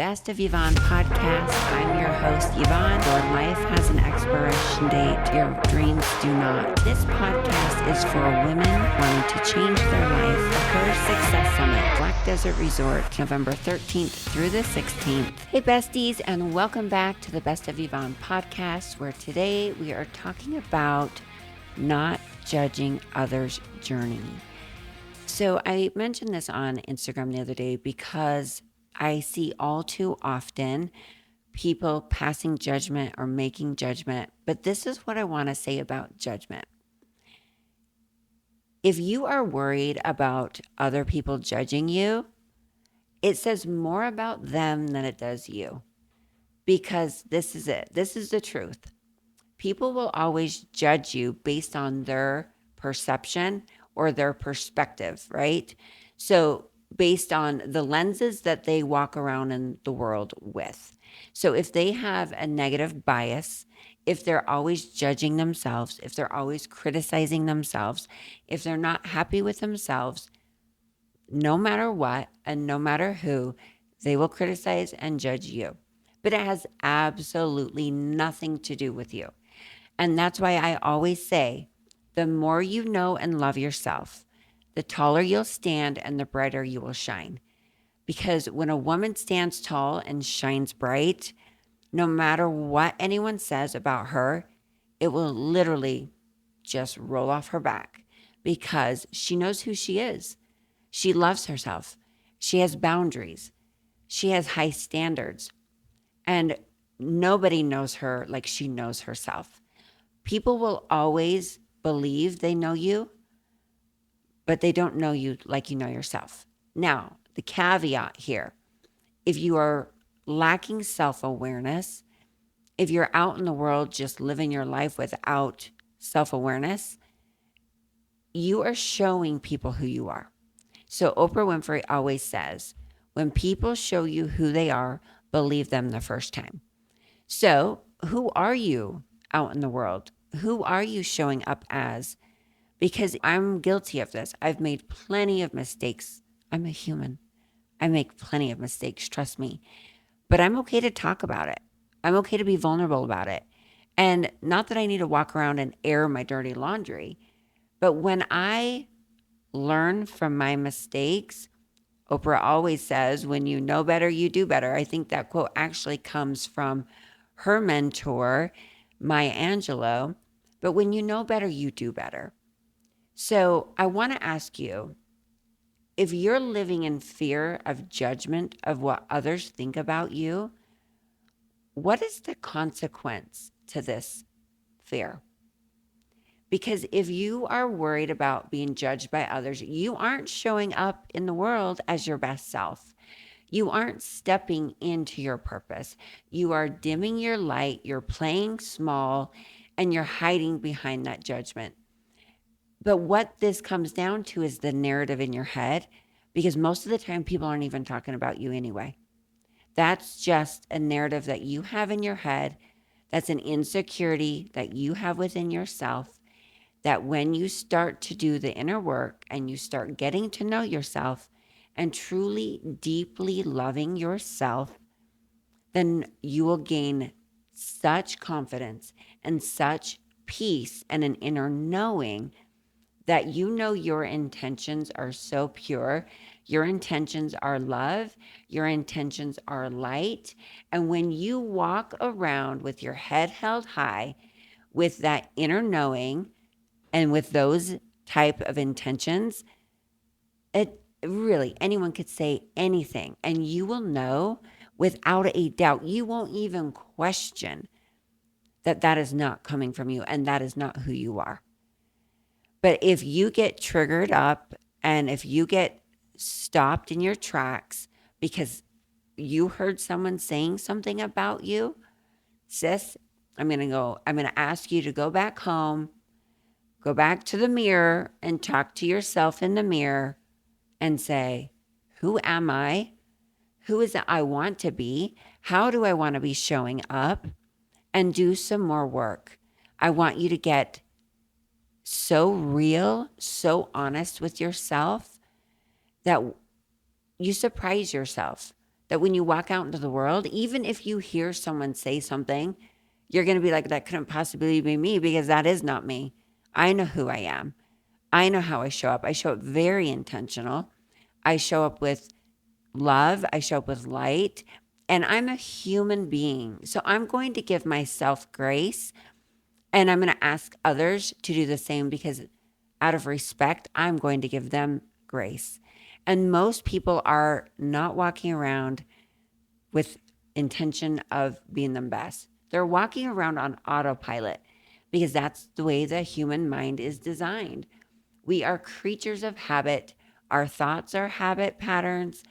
Best of Yvonne podcast. I'm your host, Yvonne. Your life has an expiration date. Your dreams do not. This podcast is for women wanting to change their life. The Her Success Summit, Black Desert Resort, November 13th through the 16th. Hey, besties, and welcome back to the Best of Yvonne podcast, where today we are talking about not judging others' journey. So I mentioned this on Instagram the other day because I see all too often people passing judgment or making judgment. But this is what I want to say about judgment. If you are worried about other people judging you, it says more about them than it does you. Because this is it. This is the truth. People will always judge you based on their perception or their perspective, right? So based on the lenses that they walk around in the world with. So if they have a negative bias, if they're always judging themselves, if they're always criticizing themselves, if they're not happy with themselves, no matter what and no matter who, they will criticize and judge you. But it has absolutely nothing to do with you. And that's why I always say, the more you know and love yourself, the taller you'll stand and the brighter you will shine. Because when a woman stands tall and shines bright, no matter what anyone says about her, it will literally just roll off her back because she knows who she is. She loves herself. She has boundaries. She has high standards. And nobody knows her like she knows herself. People will always believe they know you, but they don't know you like you know yourself. Now, the caveat here, if you are lacking self-awareness, if you're out in the world just living your life without self-awareness, you are showing people who you are. So Oprah Winfrey always says, when people show you who they are, believe them the first time. So who are you out in the world? Who are you showing up as? Because I'm guilty of this. I've made plenty of mistakes. I'm a human. I make plenty of mistakes, trust me. But I'm okay to talk about it. I'm okay to be vulnerable about it. And not that I need to walk around and air my dirty laundry, but when I learn from my mistakes, Oprah always says, when you know better, you do better. I think that quote actually comes from her mentor, Maya Angelou. But when you know better, you do better. So I want to ask you, if you're living in fear of judgment of what others think about you, what is the consequence to this fear? Because if you are worried about being judged by others, you aren't showing up in the world as your best self. You aren't stepping into your purpose. You are dimming your light, you're playing small, and you're hiding behind that judgment. But what this comes down to is the narrative in your head, because most of the time people aren't even talking about you anyway. That's just a narrative that you have in your head. That's an insecurity that you have within yourself, that when you start to do the inner work and you start getting to know yourself and truly, deeply loving yourself, then you will gain such confidence and such peace and an inner knowing that you know your intentions are so pure. Your intentions are love. Your intentions are light. And when you walk around with your head held high with that inner knowing and with those type of intentions, it really, anyone could say anything and you will know without a doubt. You won't even question that that is not coming from you and that is not who you are. But if you get triggered up and if you get stopped in your tracks because you heard someone saying something about you, sis, I'm going to ask you to go back home, go back to the mirror and talk to yourself in the mirror and say, who am I? Who is it I want to be? How do I want to be showing up? And do some more work. I want you to get so real, so honest with yourself that you surprise yourself. that when you walk out into the world, even if you hear someone say something, you're going to be like, that couldn't possibly be me because that is not me. I know who I am. I know how I show up. I show up very intentional. I show up with love. I show up with light. And I'm a human being. So I'm going to give myself grace, and I'm going to ask others to do the same because out of respect, I'm going to give them grace. And most people are not walking around with intention of being the best. They're walking around on autopilot because that's the way the human mind is designed. We are creatures of habit. Our thoughts are habit patterns.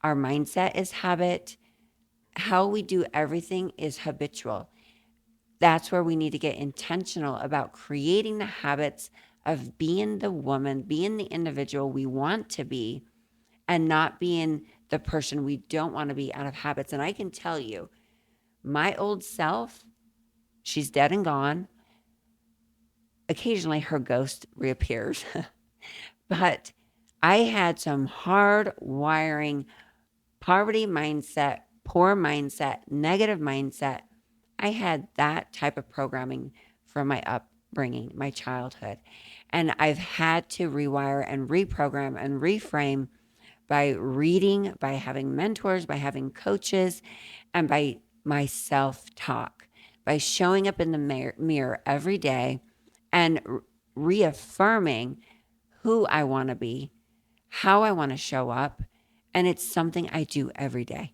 Our mindset is habit. How we do everything is habitual. That's where we need to get intentional about creating the habits of being the woman, being the individual we want to be, and not being the person we don't want to be out of habits. And I can tell you, my old self, she's dead and gone. Occasionally her ghost reappears. But I had some hard wiring, poverty mindset, poor mindset, negative mindset. I had that type of programming from my upbringing, my childhood. And I've had to rewire and reprogram and reframe by reading, by having mentors, by having coaches, and by my self talk, by showing up in the mirror every day and reaffirming who I want to be, how I want to show up. And it's something I do every day.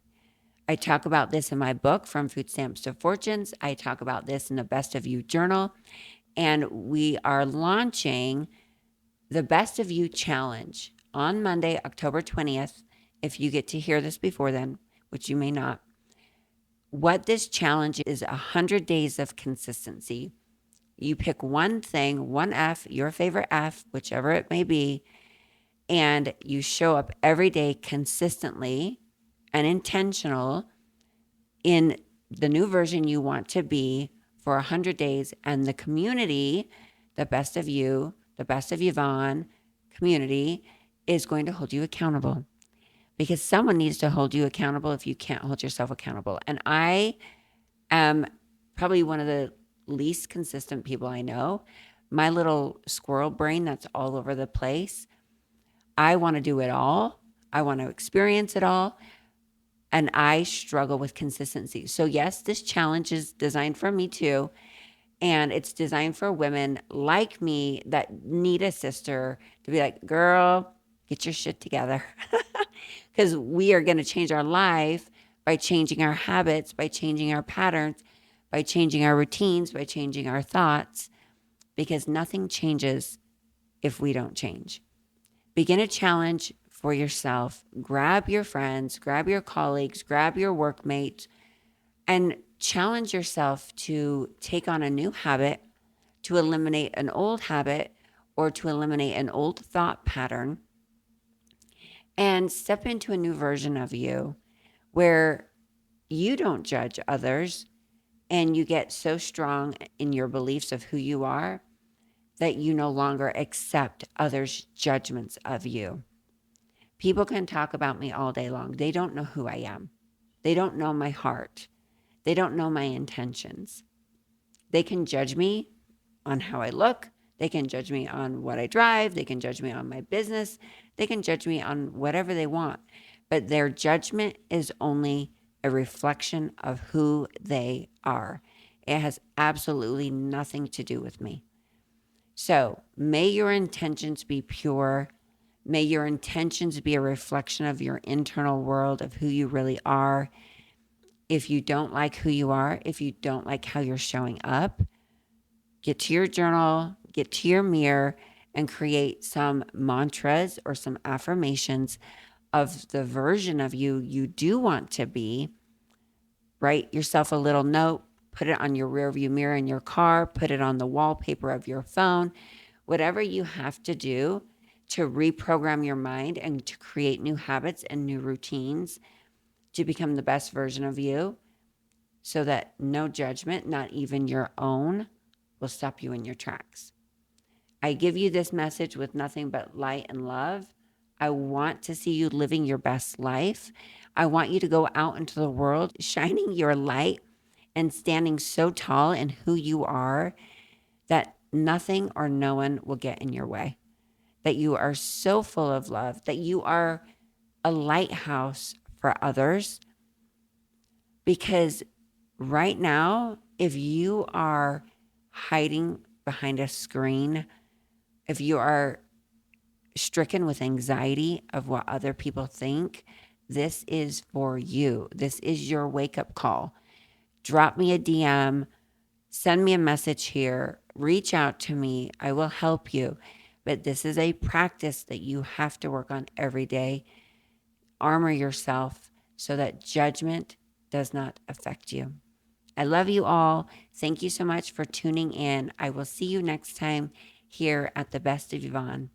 I talk about this in my book, From Food Stamps to Fortunes. I talk about this in the Best of You journal. And we are launching the Best of You challenge on Monday, October 20th. If you get to hear this before then, which you may not, what this challenge is 100 days of consistency. You pick one thing, one F, your favorite F, whichever it may be, and you show up every day consistently and intentional in the new version you want to be for 100 days. And the community, the Best of You, the Best of Yvonne community, is going to hold you accountable, because someone needs to hold you accountable if you can't hold yourself accountable. And I am probably one of the least consistent people I know. My little squirrel brain that's all over the place. I want to do it all. I want to experience it all. And I struggle with consistency. So, yes, this challenge is designed for me too. And it's designed for women like me that need a sister to be like, girl, get your shit together. Because we are going to change our life by changing our habits, by changing our patterns, by changing our routines, by changing our thoughts, because nothing changes if we don't change. Begin a challenge for yourself. Grab your friends, grab your colleagues, grab your workmates, and challenge yourself to take on a new habit, to eliminate an old habit, or to eliminate an old thought pattern, and step into a new version of you where you don't judge others and you get so strong in your beliefs of who you are that you no longer accept others' judgments of you. People can talk about me all day long. They don't know who I am. They don't know my heart. They don't know my intentions. They can judge me on how I look. They can judge me on what I drive. They can judge me on my business. They can judge me on whatever they want. But their judgment is only a reflection of who they are. It has absolutely nothing to do with me. So may your intentions be pure. May your intentions be a reflection of your internal world of who you really are. If you don't like who you are, if you don't like how you're showing up, get to your journal, get to your mirror, and create some mantras or some affirmations of the version of you you do want to be. Write yourself a little note, put it on your rearview mirror in your car, put it on the wallpaper of your phone, whatever you have to do to reprogram your mind and to create new habits and new routines to become the best version of you, so that no judgment, not even your own, will stop you in your tracks. I give you this message with nothing but light and love. I want to see you living your best life. I want you to go out into the world shining your light and standing so tall in who you are that nothing or no one will get in your way. That you are so full of love, that you are a lighthouse for others. Because right now, if you are hiding behind a screen, if you are stricken with anxiety of what other people think, this is for you. This is your wake up call. Drop me a DM, send me a message here, reach out to me. I will help you. But this is a practice that you have to work on every day. Armor yourself so that judgment does not affect you. I love you all. Thank you so much for tuning in. I will see you next time here at the Best of Yvonne.